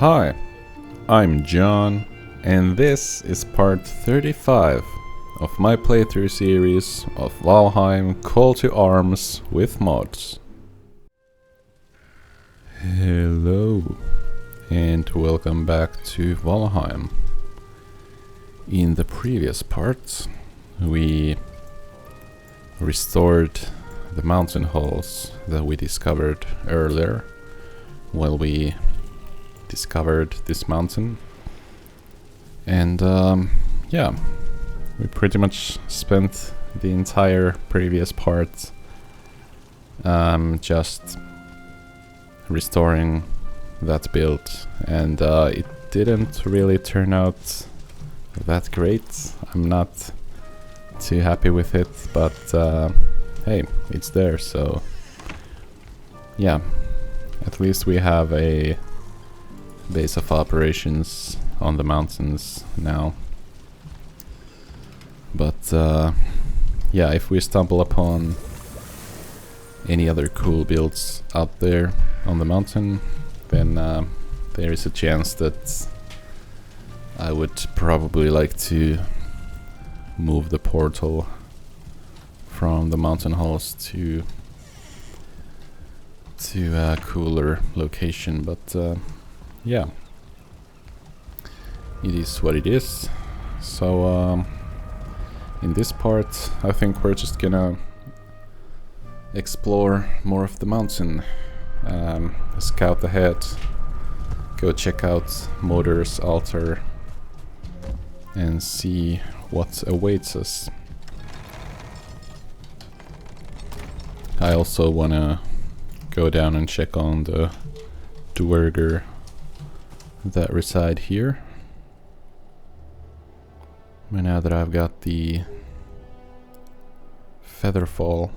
Hi, I'm John, and this is part 35 of my playthrough series of Valheim Call to Arms with mods. Hello, and welcome back to Valheim. In the previous part, we restored the mountain halls that we discovered earlier while we discovered this mountain. And yeah, we pretty much spent the entire previous part just restoring that build, and it didn't really turn out that great. I'm not too happy with it, but hey, it's there, so yeah, at least we have a base of operations on the mountains now. But yeah, if we stumble upon any other cool builds out there on the mountain, then there is a chance that I would probably like to move the portal from the mountain halls to a cooler location, but yeah, it is what it is. So in this part I think we're just gonna explore more of the mountain, scout ahead, go check out Moder's altar and see what awaits us. I also wanna go down and check on the dwerger that reside here. And now that I've got the Featherfall,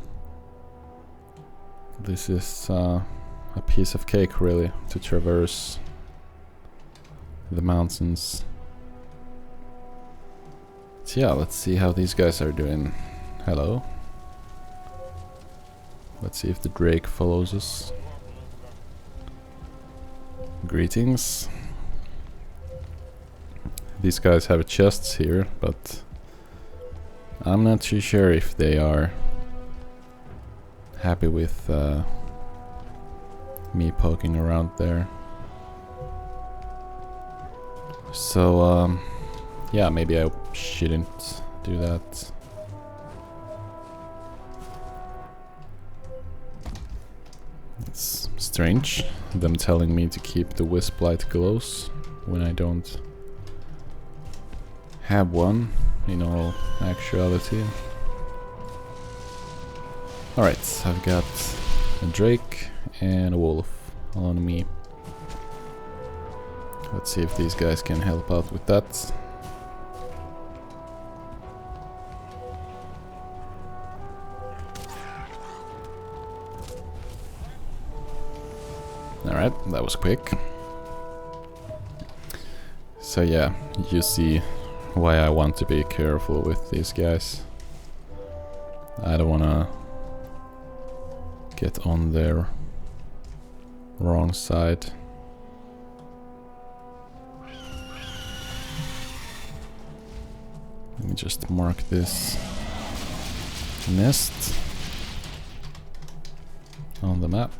this is a piece of cake really to traverse the mountains. So yeah, let's see how these guys are doing. Hello. Let's see if the Drake follows us. Greetings. These guys have chests here, but I'm not too sure if they are happy with me poking around there. So yeah, maybe I shouldn't do that. It's strange, them telling me to keep the wisp light close when I don't have one in all actuality. Alright, I've got a drake and a wolf on me. Let's see if these guys can help out with that. Alright, that was quick. So yeah, you see why I want to be careful with these guys. I don't wanna get on their wrong side. Let me just mark this nest on the map.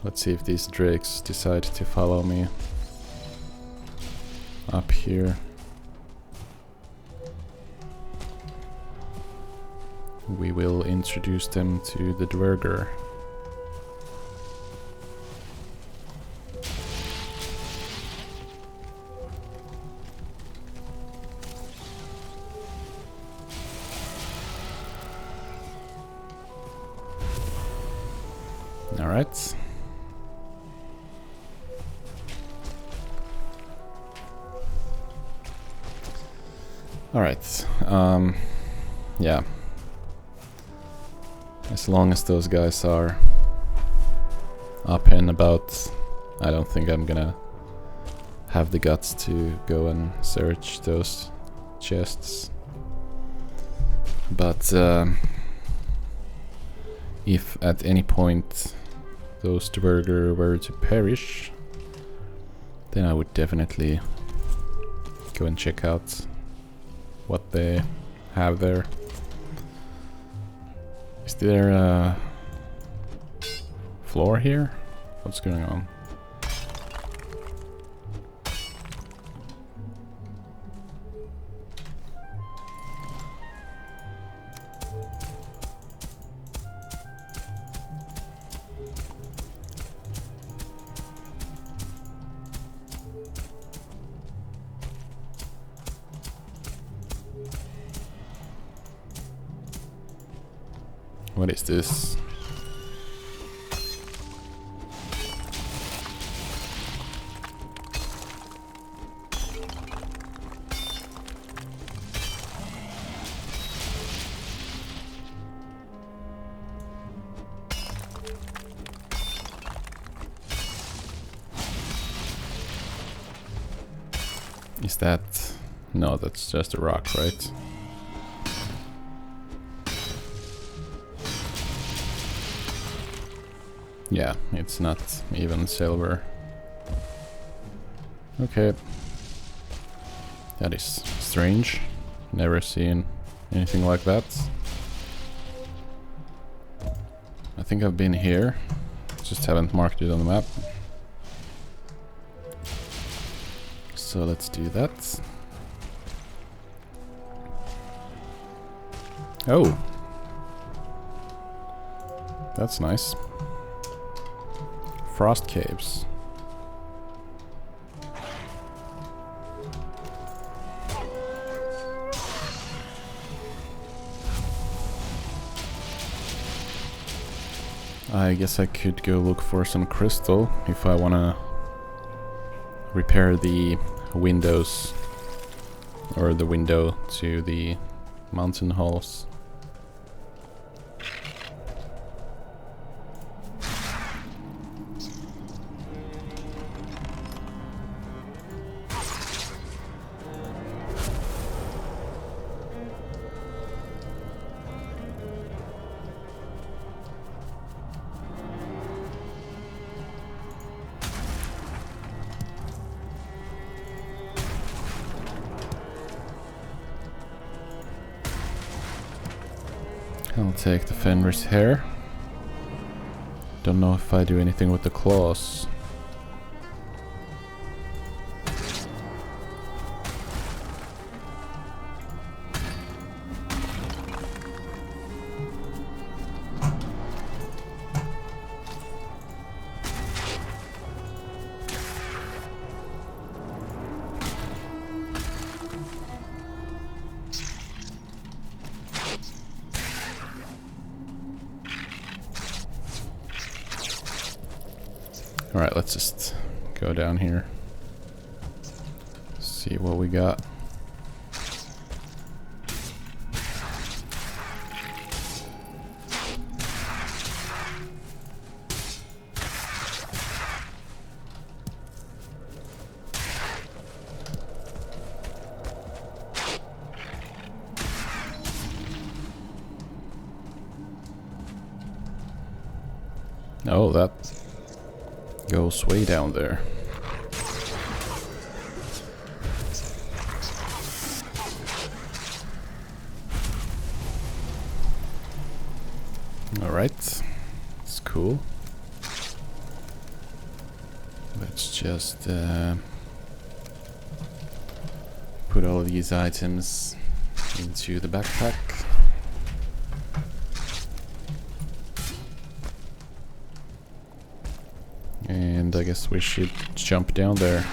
Let's see if these drakes decide to follow me up here. We will introduce them to the dwerger. All right. Alright, yeah. As long as those guys are up and about, I don't think I'm gonna have the guts to go and search those chests. But if at any point those Dvergr were to perish, then I would definitely go and check out what they have there. Is there a floor here? What's going on? What is this? Is that... No, that's just a rock, right? Yeah, it's not even silver. Okay. That is strange. Never seen anything like that. I think I've been here. Just haven't marked it on the map. So let's do that. Oh! That's nice. Frost caves. I guess I could go look for some crystal if I wanna repair the windows or the window to the mountain halls. I'll take the Fenris hair. Don't know if I do anything with the claws. Alright, let's just go down here. See what we got. Oh, that goes way down there. Alright, it's cool. Let's just put all these items into the backpack. And I guess we should jump down there.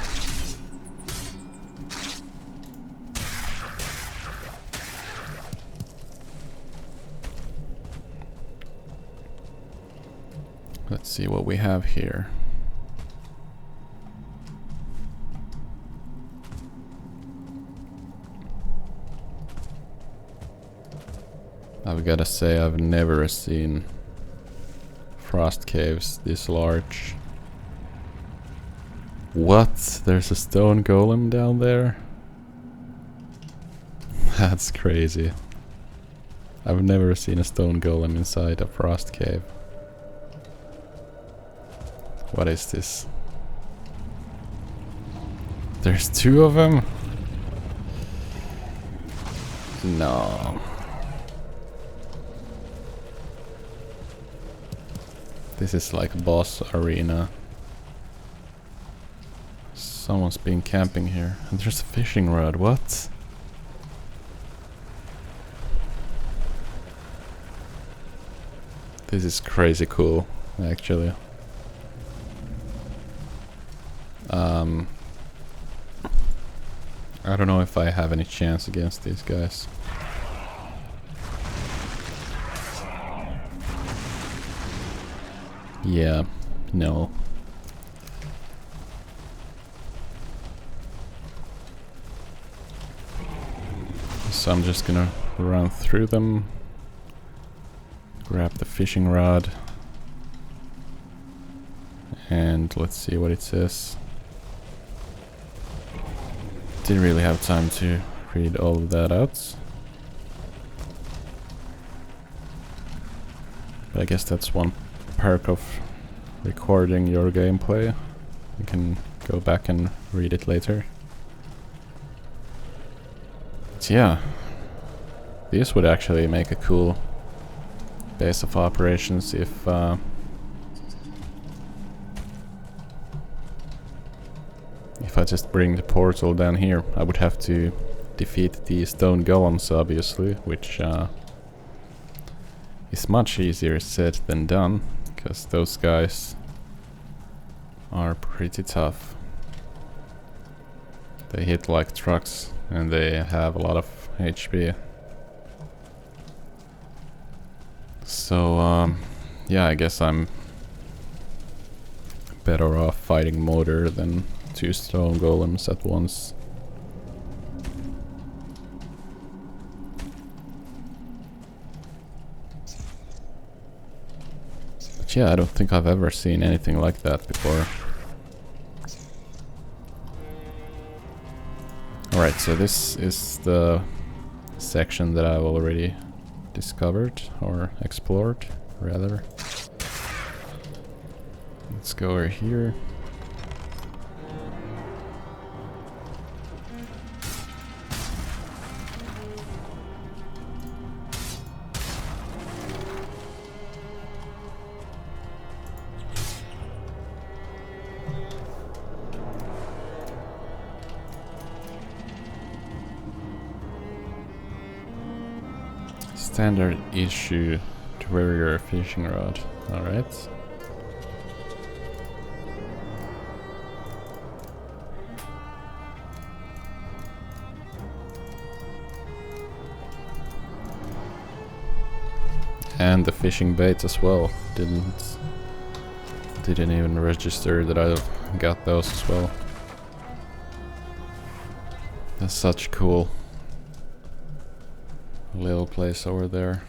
Let's see what we have here. I've gotta say, I've never seen frost caves this large. What? There's a stone golem down there? That's crazy. I've never seen a stone golem inside a frost cave. What is this? There's 2 of them? No. This is like a boss arena. Someone's been camping here. And there's a fishing rod, what? This is crazy cool, actually. I don't know if I have any chance against these guys. Yeah, no. So I'm just gonna run through them. Grab the fishing rod. And let's see what it says. Didn't really have time to read all of that out. But I guess that's one perk of recording your gameplay. You can go back and read it later. But yeah, this would actually make a cool base of operations if I just bring the portal down here. I would have to defeat the stone golems, obviously, which is much easier said than done, because those guys are pretty tough. They hit like trucks and they have a lot of HP. So yeah, I guess I'm better off fighting Motor than 2 stone golems at once. But yeah, I don't think I've ever seen anything like that before. Alright, so this is the section that I've already discovered, or explored, rather. Let's go over here. Standard issue warrior fishing rod. Alright. And the fishing bait as well. Didn't even register that I got those as well. That's such cool little place over there.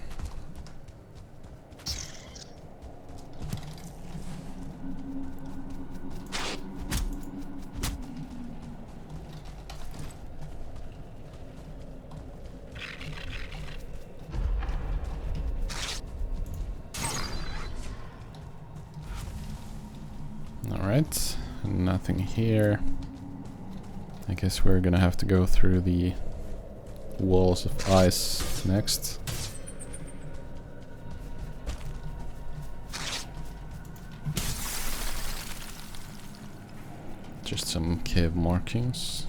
Alright, nothing here. I guess we're gonna have to go through the walls of ice next. Just some cave markings.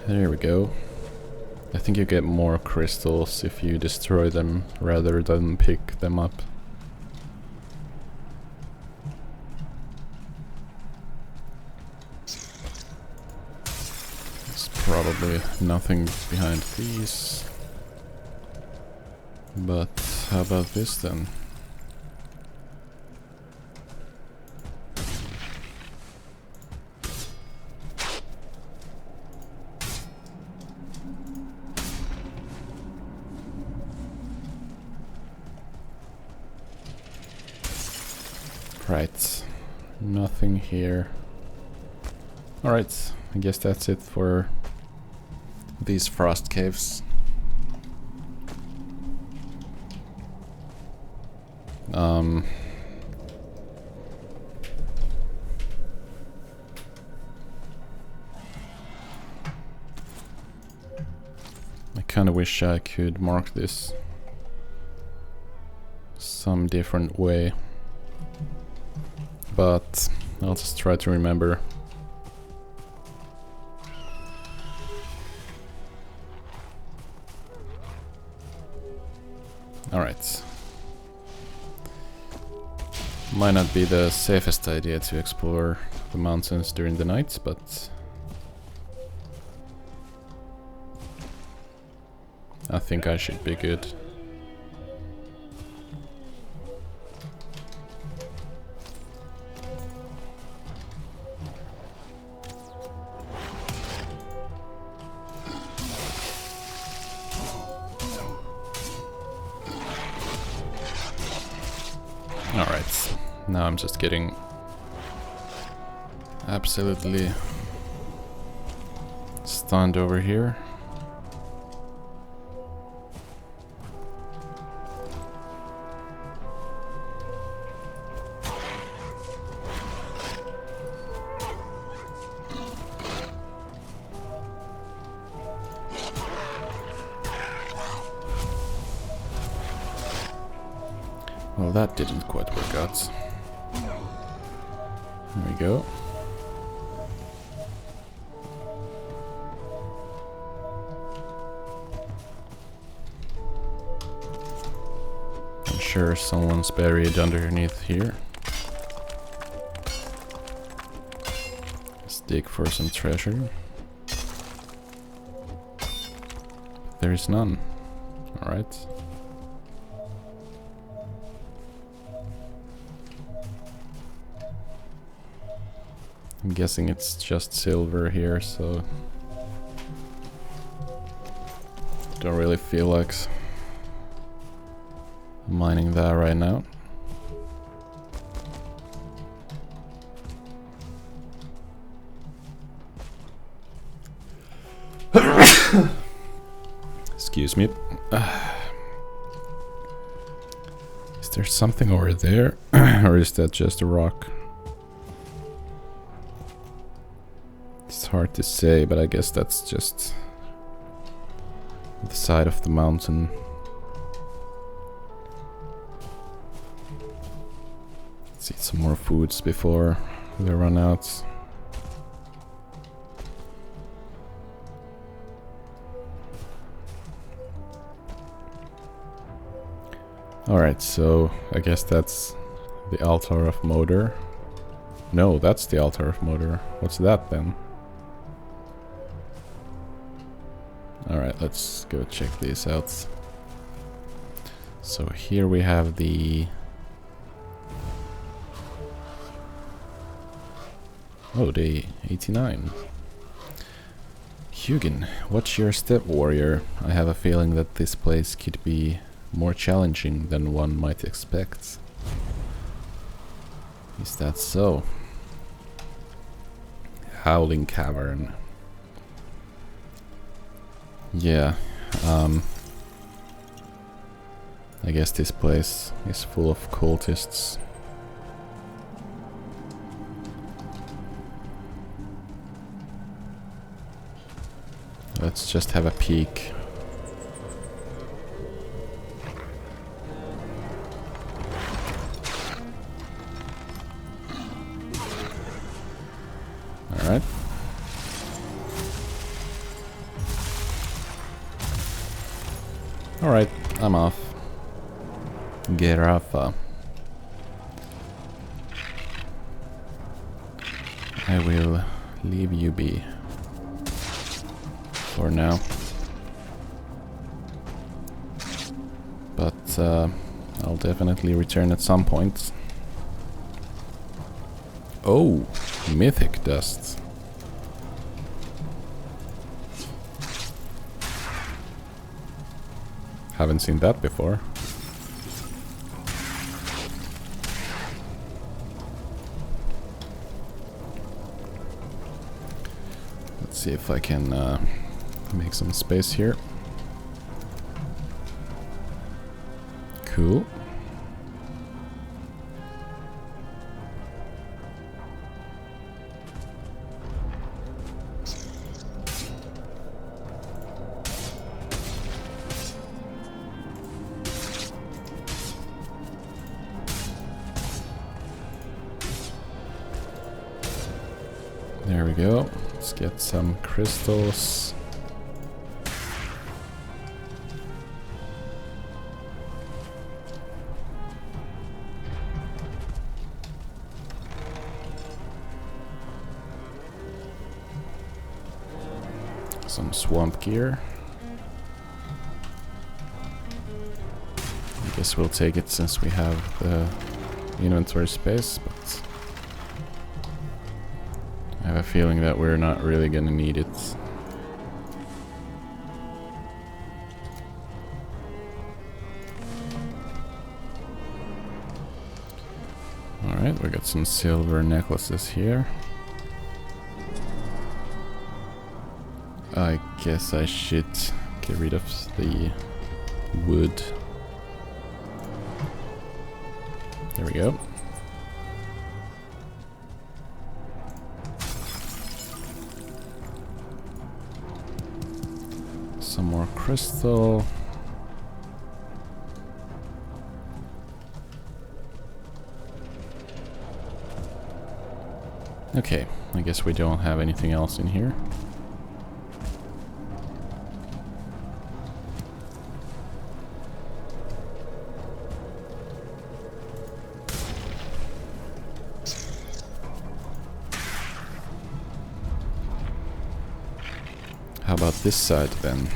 There we go. I think you get more crystals if you destroy them rather than pick them up. There's probably nothing behind these. But how about this then? Right, nothing here. Alright, I guess that's it for these frost caves. I kinda wish I could mark this some different way, but I'll just try to remember. Alright. Might not be the safest idea to explore the mountains during the night, but I think I should be good. Alright, now I'm just getting absolutely stunned over here. Well, that didn't quite work out. There we go. I'm sure someone's buried underneath here. Let's dig for some treasure. There is none. Alright. I'm guessing it's just silver here, so don't really feel like mining that right now. Excuse me. Is there something over there? Or is that just a rock? It's hard to say, but I guess that's just the side of the mountain. Let's eat some more foods before they run out. Alright, so I guess that's the altar of Moder. No, that's the altar of Moder. What's that then? Alright, let's go check these out. So here we have the... Oh, day 89. Hugin, what's your step, warrior? I have a feeling that this place could be more challenging than one might expect. Is that so? Howling Cavern. Yeah, I guess this place is full of cultists. Let's just have a peek. Alright. Alright, I'm off. Get off. I will leave you be. For now. But I'll definitely return at some point. Oh, mythic dust. Haven't seen that before. See if I can make some space here. Cool. There we go. Let's get some crystals. Some swamp gear. I guess we'll take it since we have the inventory space, but I have a feeling that we're not really gonna need it. Alright, we got some silver necklaces here. I guess I should get rid of the wood. There we go. Some more crystal. Okay, I guess we don't have anything else in here. How about this side then?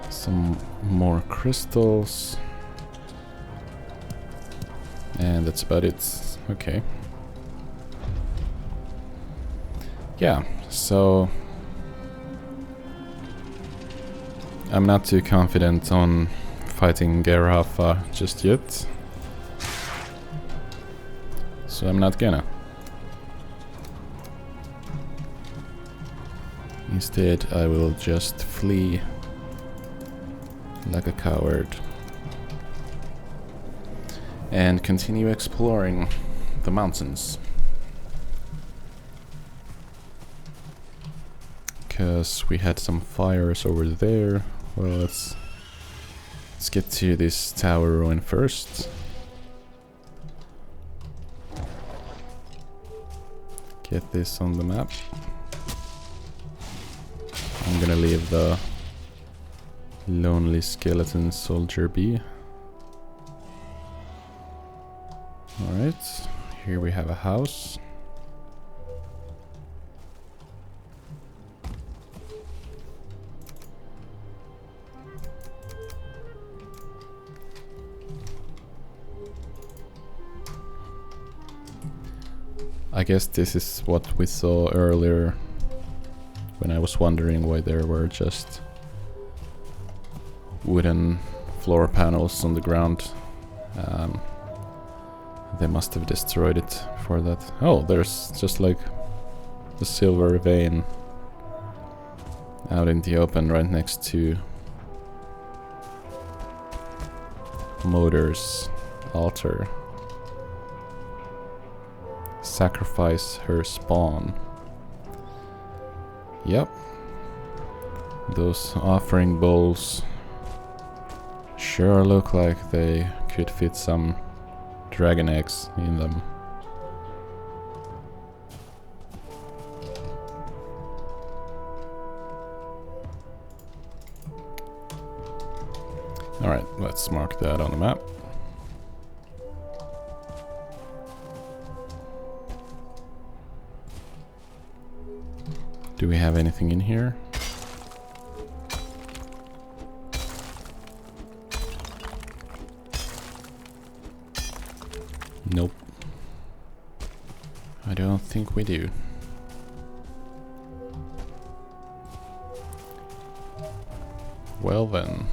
Some more crystals. And that's about it. Okay. Yeah, so I'm not too confident on fighting Gerhafa just yet. So I'm not gonna. Instead, I will just flee like a coward and continue exploring the mountains. Because we had some fires over there. Well, let's get to this tower ruin first. Get this on the map. I'm gonna leave the lonely skeleton soldier be. Alright, here we have a house. I guess this is what we saw earlier when I was wondering why there were just wooden floor panels on the ground. They must have destroyed it for that. Oh, there's just like a silver vein out in the open right next to Motor's altar. Sacrifice her spawn. Yep. Those offering bowls sure look like they could fit some dragon eggs in them. Alright, let's mark that on the map. Do we have anything in here? Nope. I don't think we do. Well then.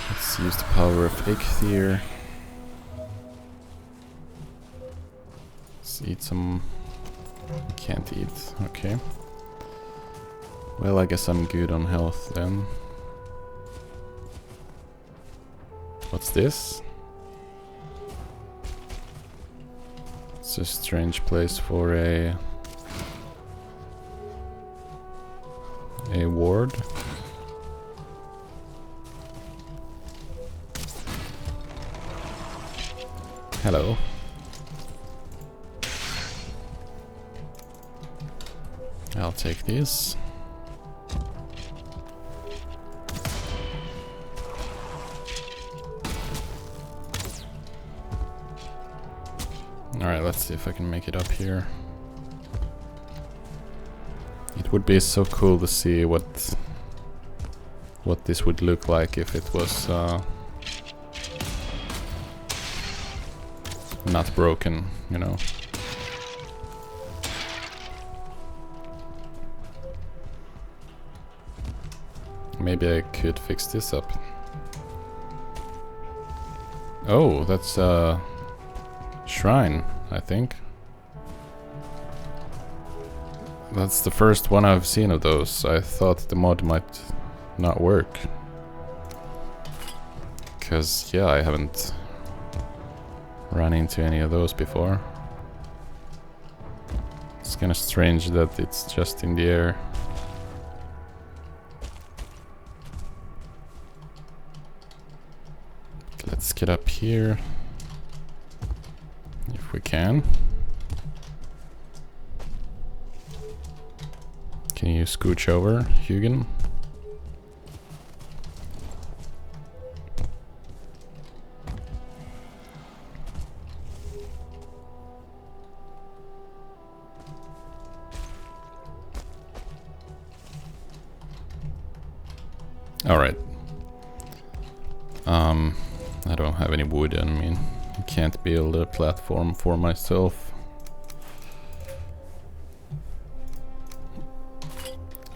Let's see use the power of Eikthyr. Let's eat some... Can't eat, okay. Well, I guess I'm good on health then. What's this? It's a strange place for a ward. Hello. I'll take these. Alright, let's see if I can make it up here. It would be so cool to see what this would look like if it was not broken, you know. Maybe I could fix this up. Oh, that's a shrine, I think. That's the first one I've seen of those. I thought the mod might not work. 'Cause, yeah, I haven't run into any of those before. It's kinda strange that it's just in the air. Let's get up here. If we can. Can you scooch over, Hugin? Alright. I don't have any wood, I mean, I can't build a platform for myself.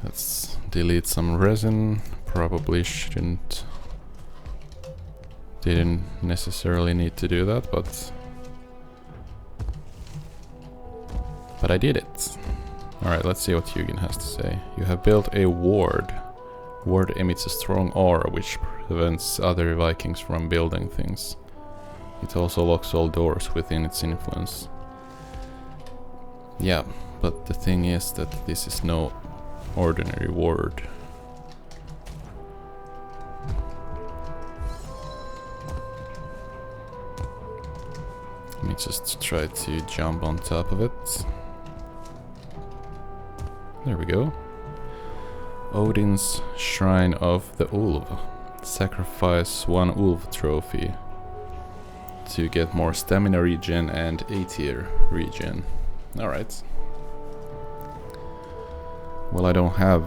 Let's delete some resin. Probably didn't necessarily need to do that, but I did it. Alright, let's see what Hugin has to say. You have built a ward. Ward emits a strong aura which prevents other Vikings from building things. It also locks all doors within its influence. Yeah, but the thing is that this is no ordinary ward. Let me just try to jump on top of it. There we go. Odin's Shrine of the Ulv. Sacrifice 1 Ulv trophy to get more stamina regen and A-tier regen. Alright. Well, I don't have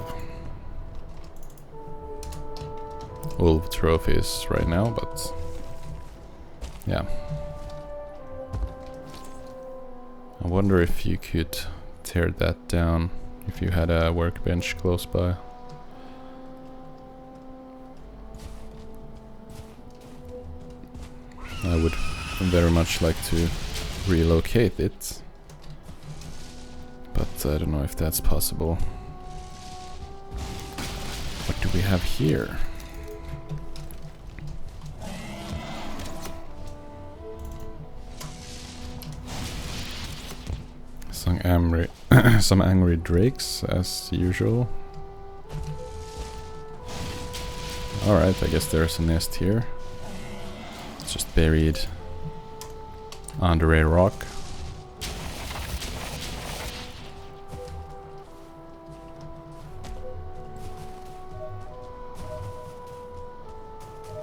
Ulv trophies right now, but yeah. I wonder if you could tear that down if you had a workbench close by. I would very much like to relocate it, but I don't know if that's possible. What do we have here? Some angry drakes, as usual. Alright, I guess there's a nest here. It's just buried under a rock.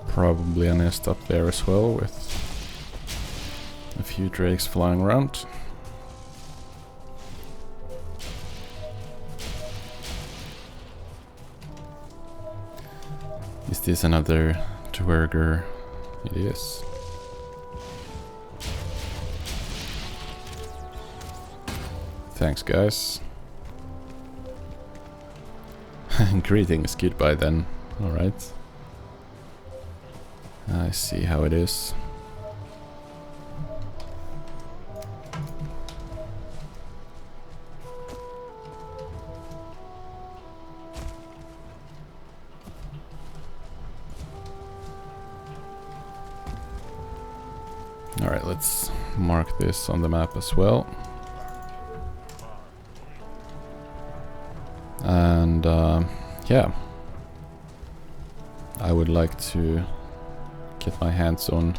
Probably a nest up there as well, with a few drakes flying around. Is this another dwerger? It is. Thanks, guys. Greetings, goodbye then. Alright. I see how it is. Alright, let's mark this on the map as well. And yeah, I would like to get my hands on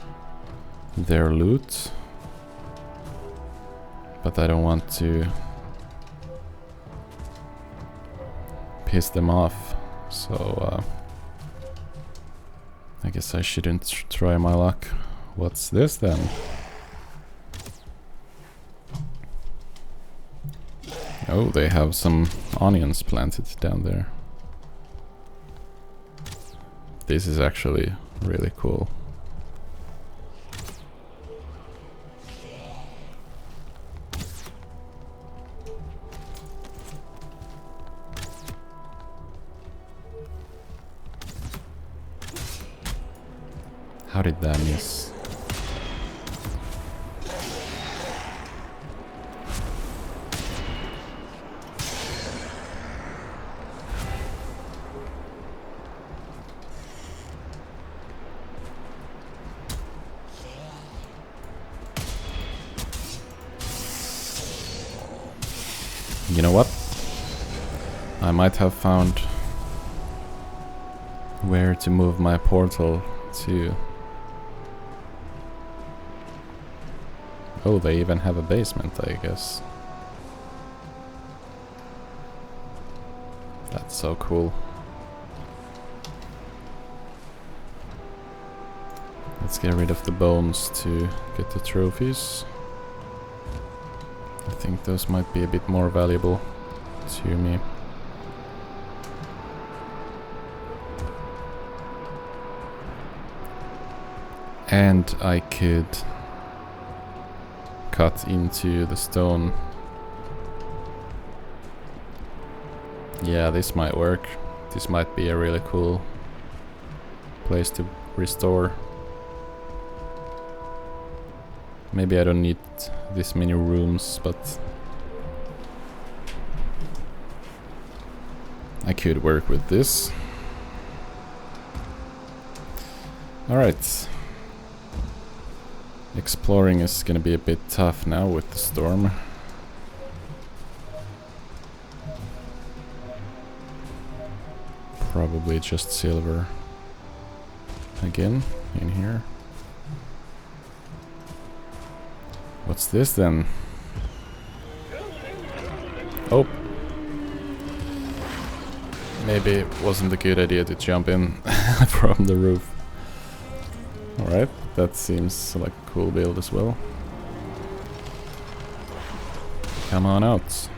their loot, but I don't want to piss them off, so I guess I shouldn't try my luck. What's this then? Oh, they have some onions planted down there. This is actually really cool. How did that miss? You know what? I might have found where to move my portal to. Oh, they even have a basement, I guess. That's so cool. Let's get rid of the bones to get the trophies. I think those might be a bit more valuable to me. And I could cut into the stone. Yeah, this might work. This might be a really cool place to restore. Maybe I don't need this many rooms, but I could work with this. Alright. Exploring is gonna be a bit tough now with the storm. Probably just silver again in here. What's this then? Oh! Maybe it wasn't a good idea to jump in from the roof. Alright, that seems like a cool build as well. Come on out.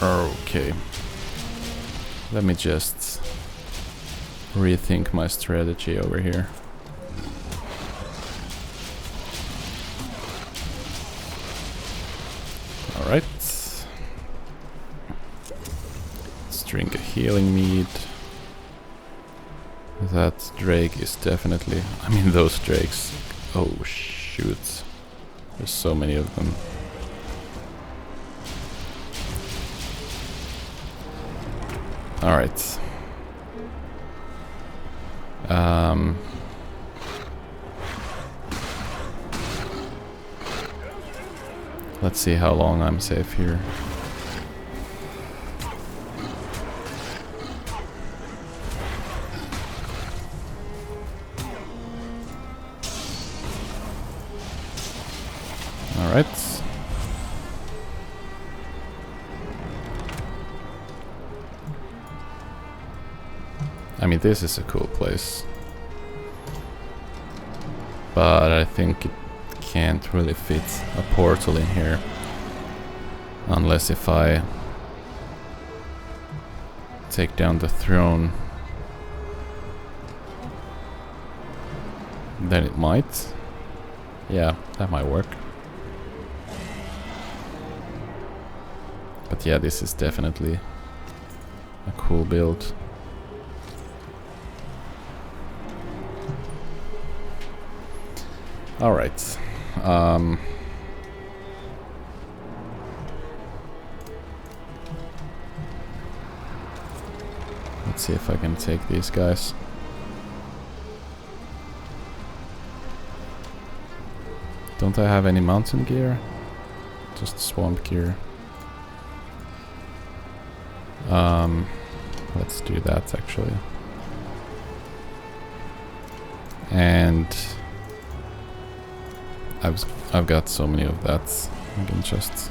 Okay. Let me just rethink my strategy over here. Alright. Let's drink a healing mead. That drake is definitely... I mean, those drakes. Oh, shoot. There's so many of them. Alright. Let's see how long I'm safe here. Alright. I mean, this is a cool place. But I think it can't really fit a portal in here. Unless if I take down the throne. Then it might. Yeah, that might work. But yeah, this is definitely a cool build. Alright. Let's see if I can take these guys. Don't I have any mountain gear? Just swamp gear. Let's do that actually. And I've got so many of that. I can just...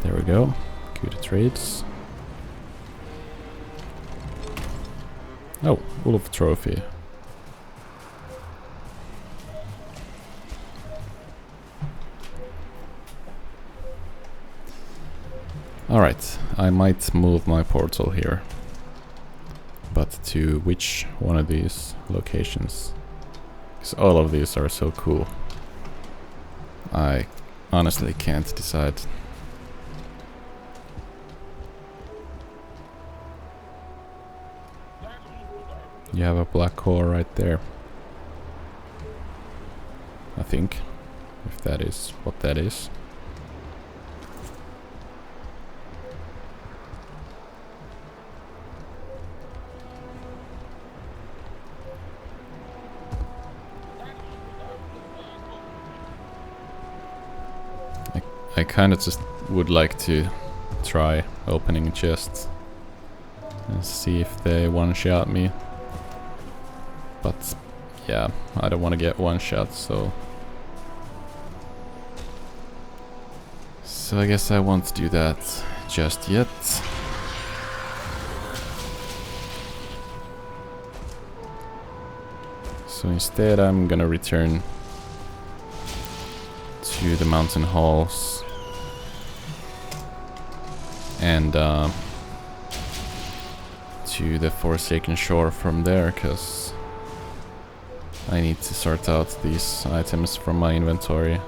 There we go. Good trades. Oh, Wolf Trophy. Alright, I might move my portal here. But to which one of these locations? Because all of these are so cool. I honestly can't decide. You have a black hole right there. I think. If that is what that is. I kinda just would like to try opening chests and see if they one-shot me. But yeah, I don't want to get one-shot, so I guess I won't do that just yet. So instead I'm gonna return to the mountain halls and to the Forsaken Shore from there, because I need to sort out these items from my inventory.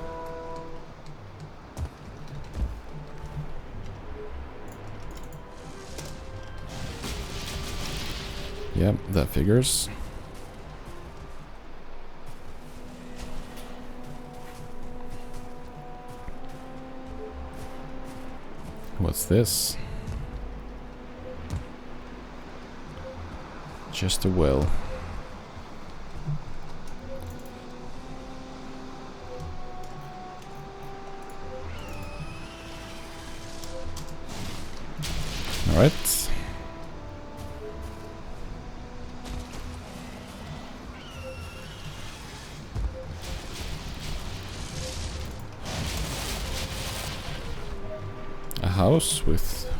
Yep, that figures. What's this? Just a well. Alright. A house with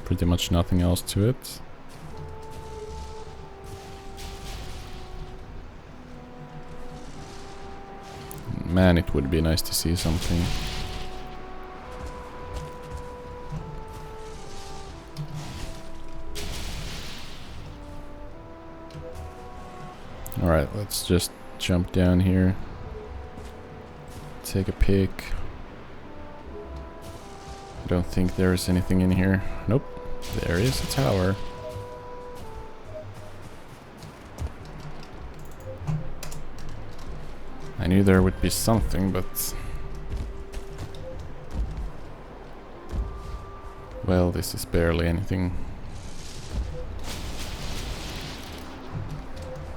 pretty much nothing else to it. Man, it would be nice to see something. Alright, let's just jump down here. Take a peek. I don't think there is anything in here. Nope. There is a tower. I knew there would be something, but... Well, this is barely anything.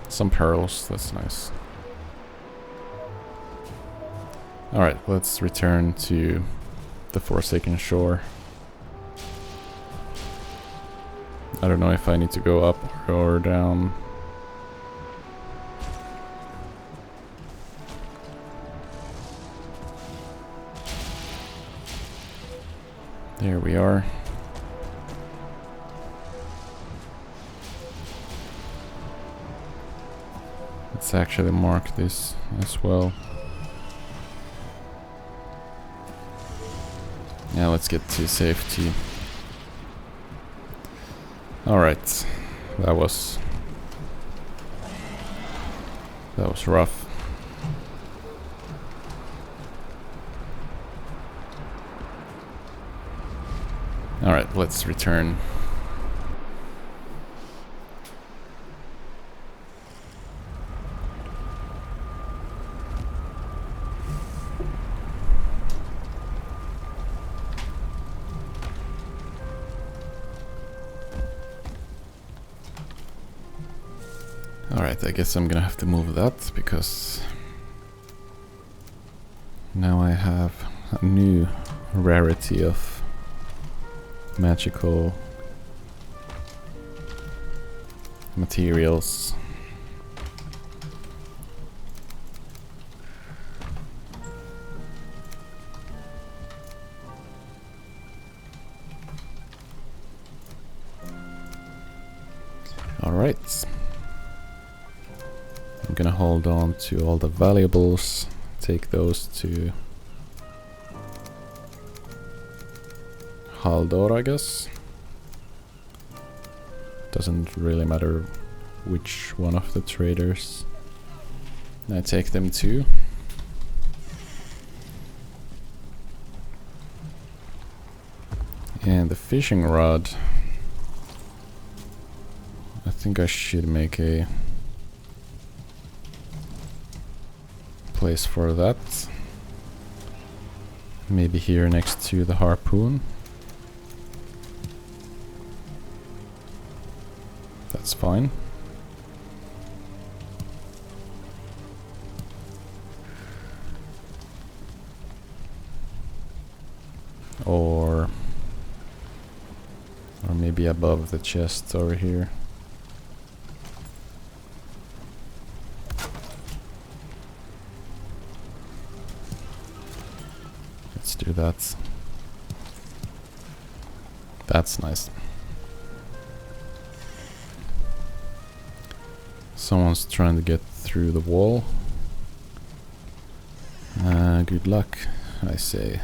Some pearls, that's nice. Alright, let's return to the Forsaken Shore. I don't know if I need to go up or down. There we are. Let's actually mark this as well. Now let's get to safety. Alright, that was rough. Alright, let's return. Alright, I guess I'm gonna have to move that because now I have a new rarity of magical materials. Alright. I'm gonna hold on to all the valuables, take those to Haldor, I guess. Doesn't really matter which one of the traders I take them to. And the fishing rod, I think I should make a place for that. Maybe here next to the harpoon. That's fine. Or maybe above the chest over here. Let's do that. That's nice. Someone's trying to get through the wall. Good luck, I say.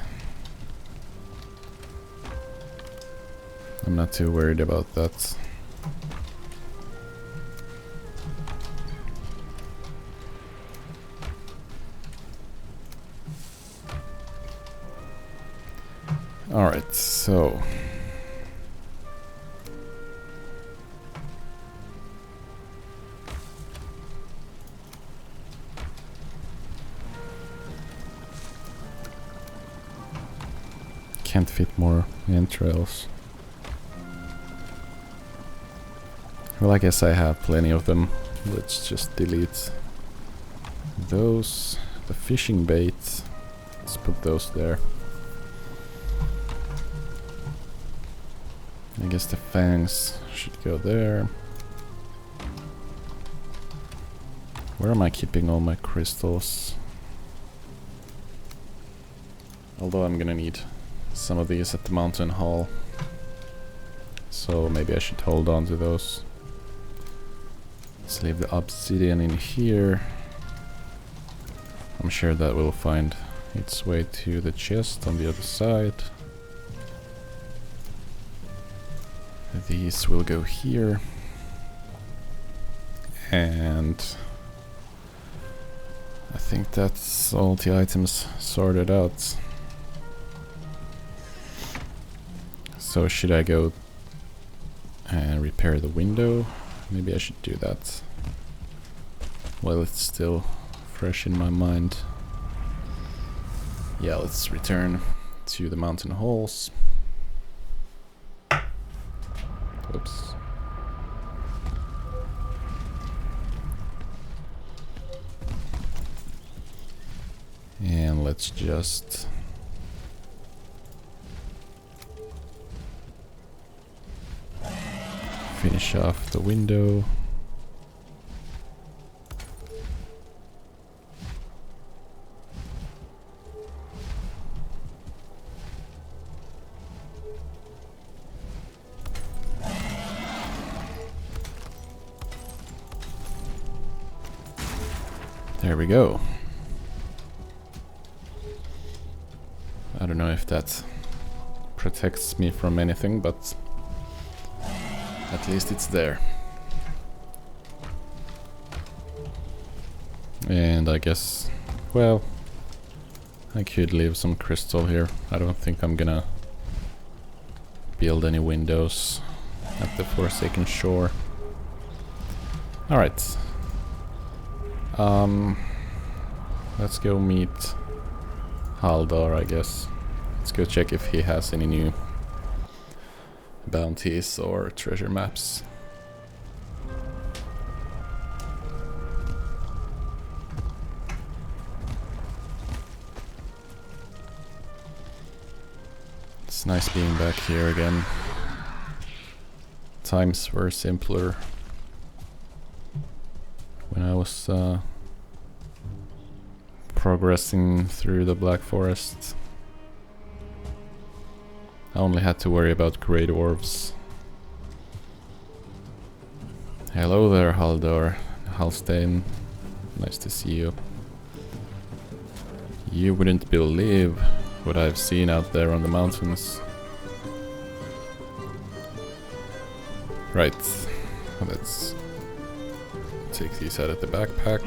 I'm not too worried about that. Alright, so can't fit more entrails. Well, I guess I have plenty of them. Let's just delete those. The fishing bait, let's put those there. I guess the fangs should go there. Where am I keeping all my crystals? Although I'm gonna need some of these at the mountain hall, so maybe I should hold on to those. Let's leave the obsidian in here. I'm sure that will find its way to the chest on the other side. These will go here. And I think that's all the items sorted out. So should I go and repair the window? Maybe I should do that while it's still fresh in my mind. Yeah, let's return to the mountain halls. Oops. And let's just finish off the window. There we go. I don't know if that protects me from anything, but at least it's there. And I guess, well, I could leave some crystal here. I don't think I'm gonna build any windows at the Forsaken Shore. Alright. Let's go meet Haldor, I guess. Let's go check if he has any new bounties or treasure maps. It's nice being back here again. Times were simpler when I was progressing through the Black Forest. I only had to worry about grey dwarves. Hello there, Haldor. Halstein. Nice to see you. You wouldn't believe what I've seen out there on the mountains. Right. Let's take these out of the backpack.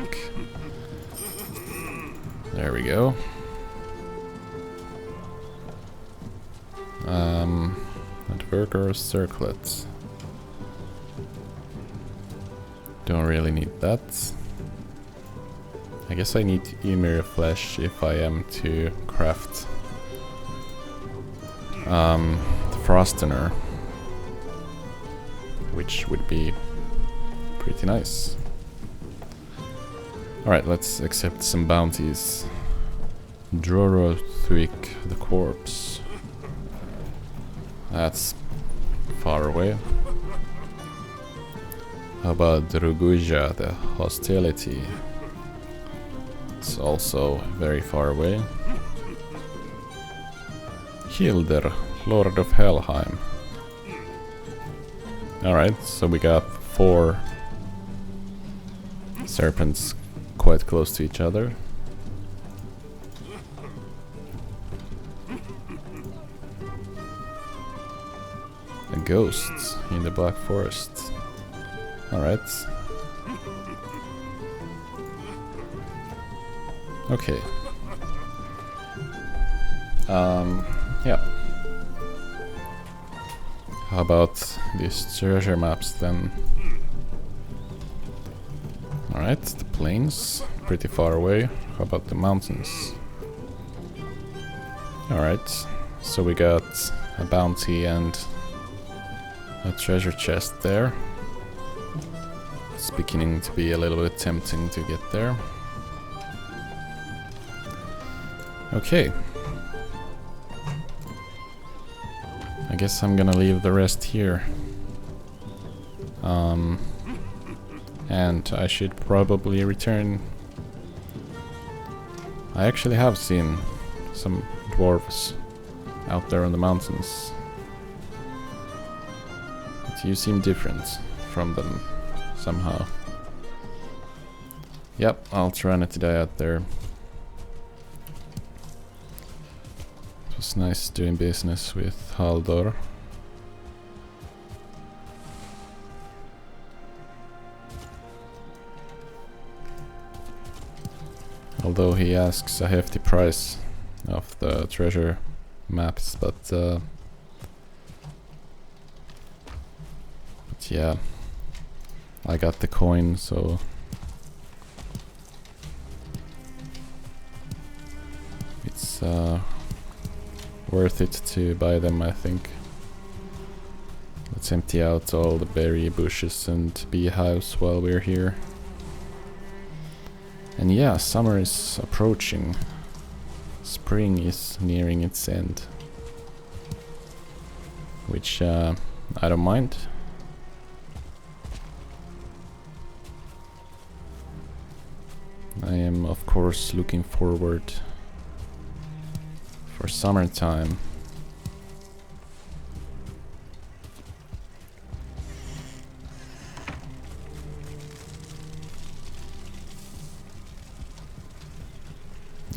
There we go. Adverker circlet. Don't really need that. I guess I need Ymir flesh if I am to craft the Frostener, which would be pretty nice. Alright, let's accept some bounties. Drorothuik the corpse. That's far away. How about Druguja the hostility? It's also very far away. Hilder, Lord of Helheim. Alright, so we got 4 serpents quite close to each other. A ghost in the Black Forest. Alright. Okay. Yeah. How about these treasure maps then? Alright, the plains, pretty far away. How about the mountains? Alright, so we got a bounty and a treasure chest there. It's beginning to be a little bit tempting to get there. Okay. I guess I'm gonna leave the rest here. And I should probably return. I actually have seen some dwarves out there on the mountains. But you seem different from them somehow. Yep, I'll try not to die out there. It was nice doing business with Haldor. Although he asks a hefty price of the treasure maps, but yeah, I got the coin, so it's worth it to buy them, I think. Let's empty out all the berry bushes and beehives while we're here. And yeah, summer is approaching. Spring is nearing its end. Which I don't mind. I am of course looking forward for summertime.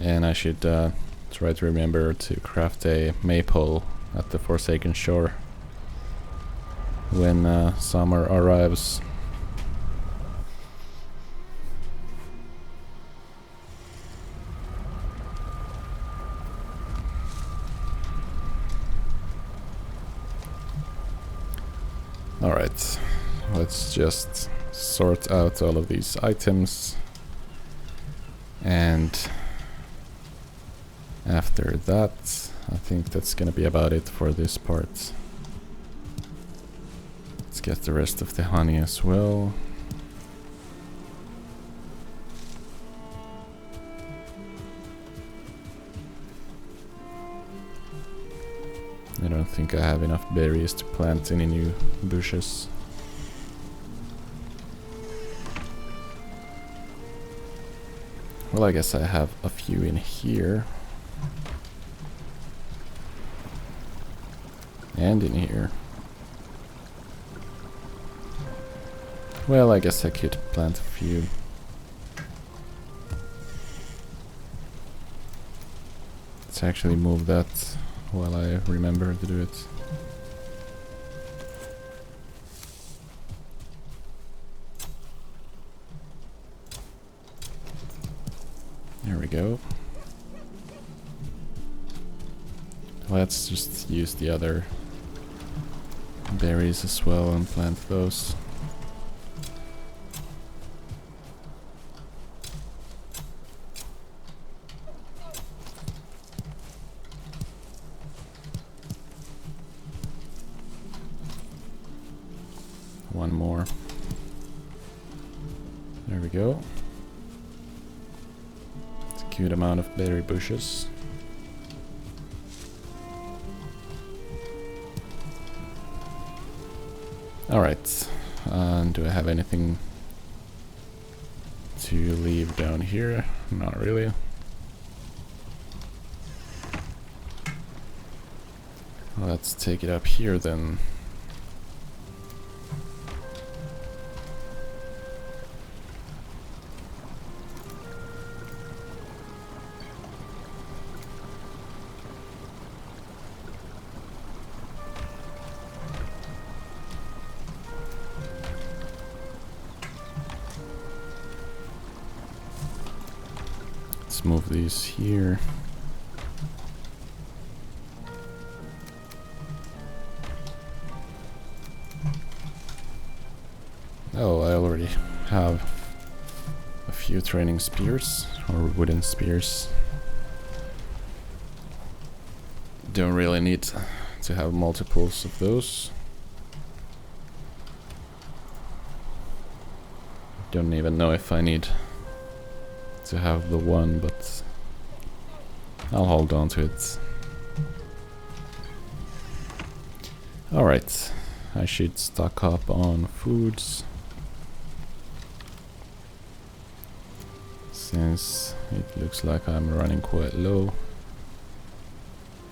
And I should try to remember to craft a maypole at the Forsaken Shore when summer arrives. Alright, let's just sort out all of these items, and after that I think that's gonna be about it for this part. Let's get the rest of the honey as well. I don't think I have enough berries to plant any new bushes. Well, I guess I have a few in here. And in here. Well, I guess I could plant a few. Let's actually move that while I remember to do it. There we go. Let's just use the other berries as well and plant those. One more. There we go. It's a cute amount of berry bushes. Alright, do I have anything to leave down here? Not really. Let's take it up here then. Let's move these here. Oh, I already have a few training spears, or wooden spears. Don't really need to have multiples of those. Don't even know if I need to have the one, but I'll hold on to it. Alright, I should stock up on foods, since it looks like I'm running quite low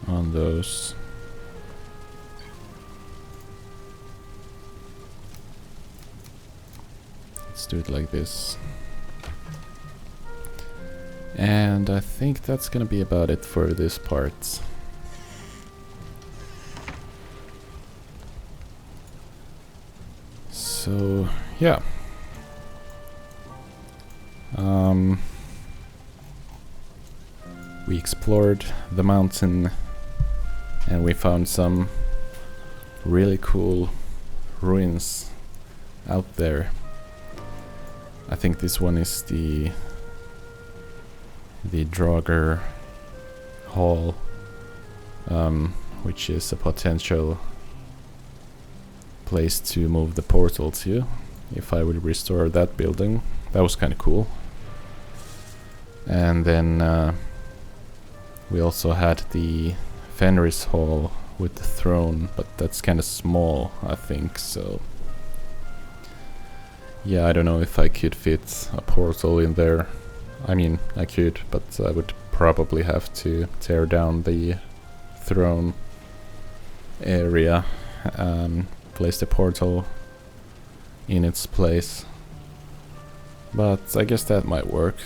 on those. Let's do it like this. And I think that's gonna be about it for this part. So, yeah. We explored the mountain and we found some really cool ruins out there. I think this one is the Draugr Hall, which is a potential place to move the portal to if I would restore that building. That was kind of cool. And then we also had the Fenris Hall with the throne, but that's kind of small, I think, so yeah, I don't know if I could fit a portal in there. I mean, I could, but I would probably have to tear down the throne area and place the portal in its place. But I guess that might work.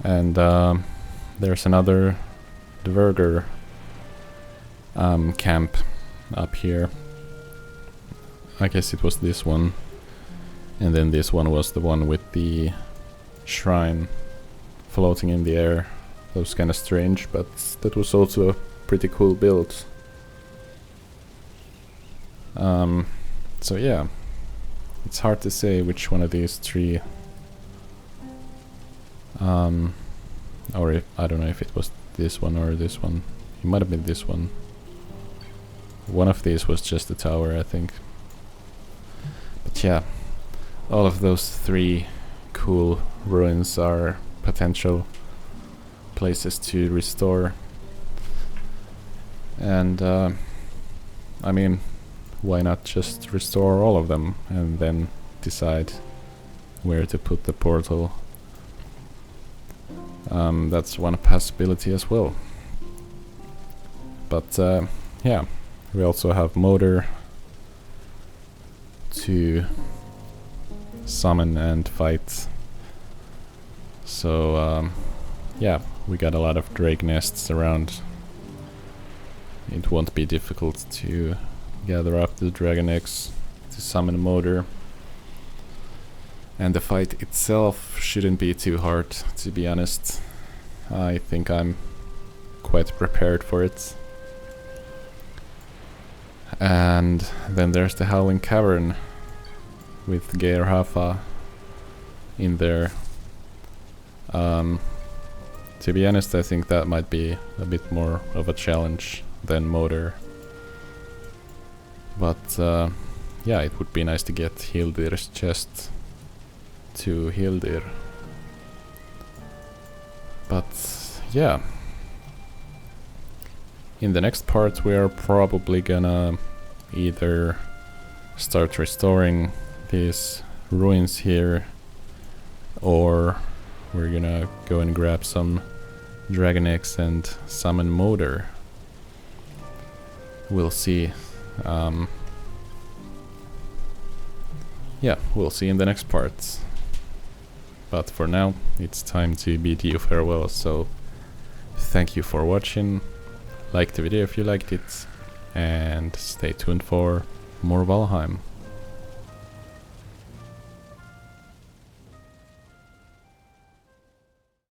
And there's another Draugr camp up here. I guess it was this one. And then this one was the one with the shrine floating in the air. That was kind of strange, but that was also a pretty cool build. So yeah, it's hard to say which one of these three, or if, I don't know if it was this one or this one. It might have been this one. One of these was just a tower, I think. But yeah, all of those three cool ruins are potential places to restore. And I mean, why not just restore all of them and then decide where to put the portal? That's one possibility as well. But yeah, we also have Motor to summon and fight. So yeah, we got a lot of drake nests around. It won't be difficult to gather up the dragon eggs to summon Motor. And the fight itself shouldn't be too hard, to be honest. I think I'm quite prepared for it. And then there's the Howling Cavern with Geir Hafa in there. To be honest, I think that might be a bit more of a challenge than Motor. But yeah, it would be nice to get Hildir's chest to Hildir. But yeah, in the next part we are probably gonna either start restoring these ruins here, or we're gonna go and grab some dragon eggs and summon Motor. We'll see. Yeah, we'll see in the next part. But for now, it's time to bid you farewell, so thank you for watching. Like the video if you liked it, and stay tuned for more Valheim.